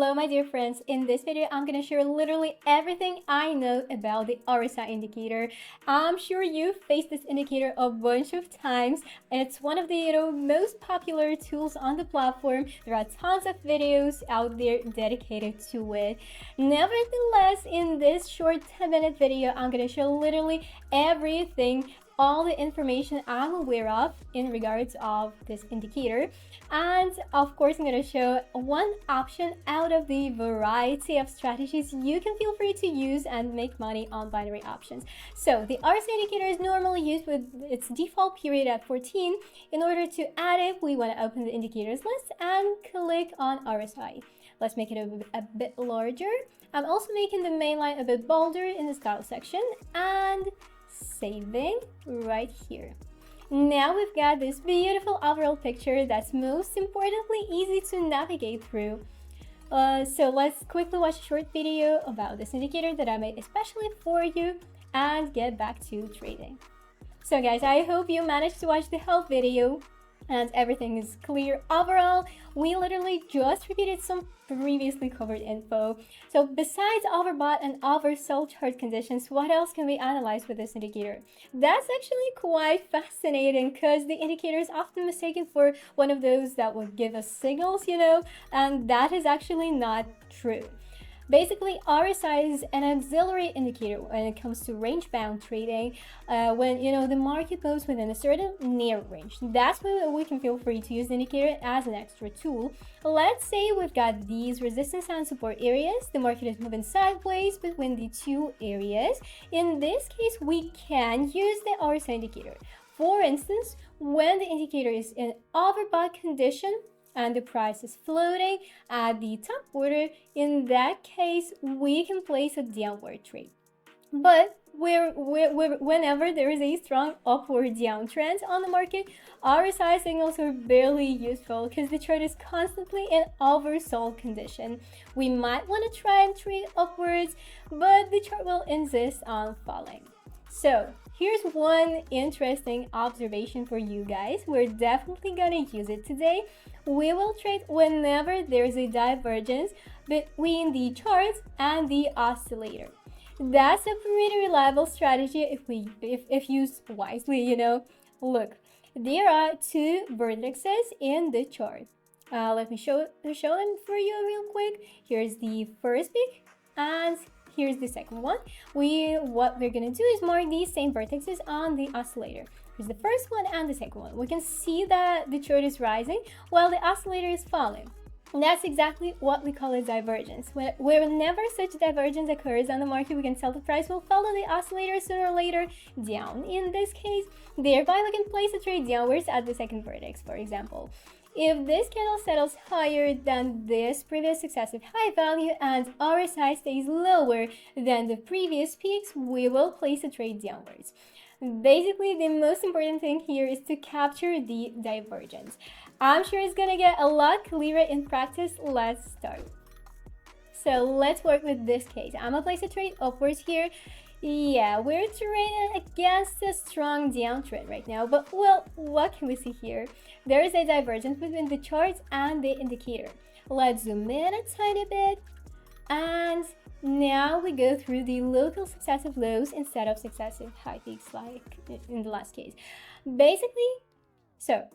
Hello my dear friends, in this video I'm going to share literally everything I know about the RSI indicator. I'm sure you've faced this indicator a bunch of times. It's one of the most popular tools on the platform. There are tons of videos out there dedicated to it. Nevertheless, in this short 10-minute video I'm going to show literally everything, all the information I'm aware of in regards of this indicator, and of course I'm going to show one option out of the variety of strategies you can feel free to use and make money on binary options. So the RSI indicator is normally used with its default period at 14. In order to add it, we want to open the indicators list and click on RSI. Let's make it a bit larger. I'm also making the main line a bit bolder in the style section and saving right here. Now we've got this beautiful overall picture that's most importantly easy to navigate through. So let's quickly watch a short video about this indicator that I made especially for you and get back to trading. So guys, I hope you managed to watch the whole video and everything is clear overall. We literally just repeated some previously covered info. So besides overbought and oversold chart conditions, what else can we analyze with this indicator? That's actually quite fascinating because the indicator is often mistaken for one of those that would give us signals, and that is actually not true. Basically, RSI is an auxiliary indicator when it comes to range-bound trading. When the market moves within a certain narrow range, that's when we can feel free to use the indicator as an extra tool. Let's say we've got these resistance and support areas. The market is moving sideways between the two areas. In this case, we can use the RSI indicator. For instance, when the indicator is in overbought condition and the price is floating at the top order, in that case we can place a downward trade. But whenever there is a strong upward downtrend on the market, RSI signals are barely useful because the chart is constantly in oversold condition. We might want to try and trade upwards, but the chart will insist on falling. So here's one interesting observation for you guys. We're definitely gonna use it today. We will trade whenever there's a divergence between the charts and the oscillator. That's a pretty reliable strategy if used wisely, Look, there are two vertexes in the chart. Let me show them for you real quick. Here's the first peak and here's the second one. What we're gonna do is mark these same vertices on the oscillator. Here's the first one and the second one. We can see that the chart is rising while the oscillator is falling. And that's exactly what we call a divergence. Whenever such divergence occurs on the market, we can tell the price will follow the oscillator sooner or later down. In this case, thereby we can place a trade downwards at the second vertex, for example. If this candle settles higher than this previous successive high value and RSI stays lower than the previous peaks, we will place a trade downwards. Basically, the most important thing here is to capture the divergence. I'm sure it's gonna get a lot clearer in practice. Let's start. So let's work with this case. I'm gonna place a trade upwards here. Yeah, we're trading against a strong downtrend right now, but well, what can we see here? There is a divergence between the charts and the indicator. Let's zoom in a tiny bit, and now we go through the local successive lows instead of successive high peaks like in the last case. Basically, so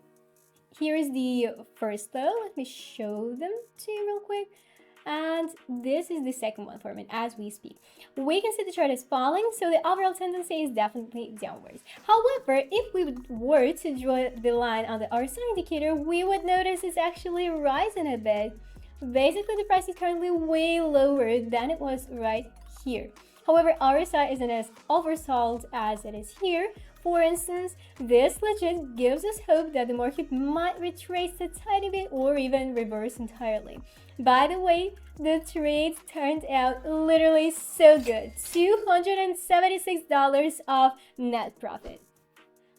here is the first low. Let me show them to you real quick. And this is the second one forming as we speak. We can see the chart is falling, so the overall tendency is definitely downwards. However, if we were to draw the line on the RSI indicator, we would notice it's actually rising a bit. Basically, the price is currently way lower than it was right here. However, RSI isn't as oversold as it is here. For instance, this legit gives us hope that the market might retrace a tiny bit or even reverse entirely. By the way, the trades turned out literally so good. $276 of net profit.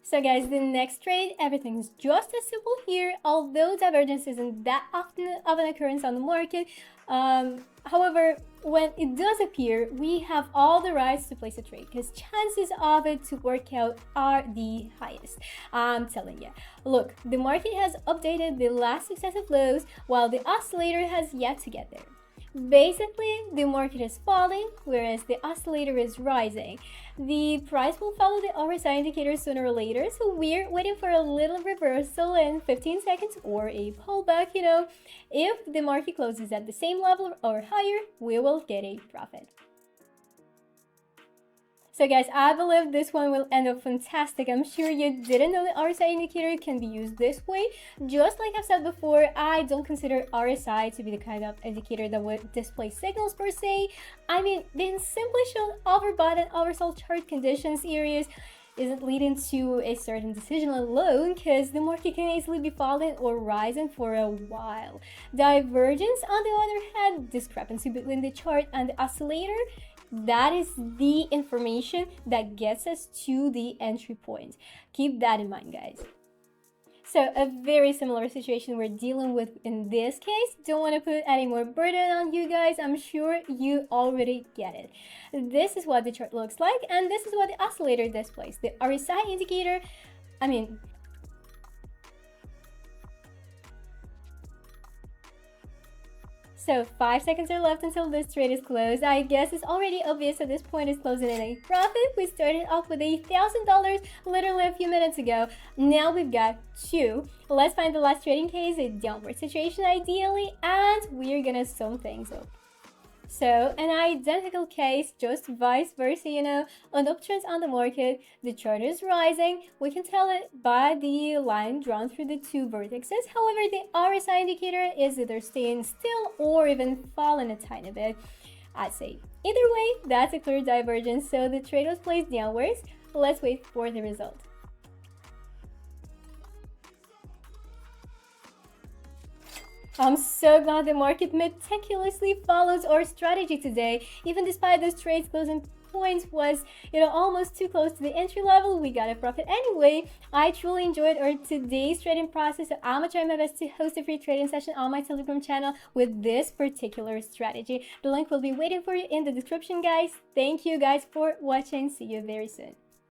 So guys, the next trade, everything is just as simple here, although divergence isn't that often of an occurrence on the market. However, when it does appear, we have all the rights to place a trade because chances of it to work out are the highest. I'm telling you. Look, the market has updated the last successive lows while the oscillator has yet to get there. Basically, the market is falling, whereas the oscillator is rising. The price will follow the RSI indicator sooner or later, so we're waiting for a little reversal in 15 seconds or a pullback, If the market closes at the same level or higher, we will get a profit. So guys, I believe this one will end up fantastic. I'm sure you didn't know the RSI indicator can be used this way. Just like I've said before, I don't consider RSI to be the kind of indicator that would display signals per se. I mean, being simply shown overbought and oversold chart conditions areas isn't leading to a certain decision alone, because the market can easily be falling or rising for a while. Divergence, on the other hand, discrepancy between the chart and the oscillator, that is the information that gets us to the entry point. Keep that in mind, guys. So a very similar situation we're dealing with in this case. Don't want to put any more burden on you guys. I'm sure you already get it. This is what the chart looks like, and this is what the oscillator displays. The RSI indicator, So 5 seconds are left until this trade is closed. I guess it's already obvious at this point it's closing in a profit. We started off with $1,000 literally a few minutes ago. Now we've got two. Let's find the last trading case, a downward situation ideally, and we're gonna sum things up. So an identical case, just vice versa, an uptrend on the market, the chart is rising. We can tell it by the line drawn through the two vertices. However, the RSI indicator is either staying still or even falling a tiny bit. I'd say either way, that's a clear divergence. So the trade was placed downwards. Let's wait for the result. I'm so glad the market meticulously follows our strategy today. Even despite those trades closing points was, almost too close to the entry level, we got a profit anyway. I truly enjoyed our today's trading process, so I'm gonna try my best to host a free trading session on my Telegram channel with this particular strategy. The link will be waiting for you in the description, guys. Thank you guys for watching. See you very soon.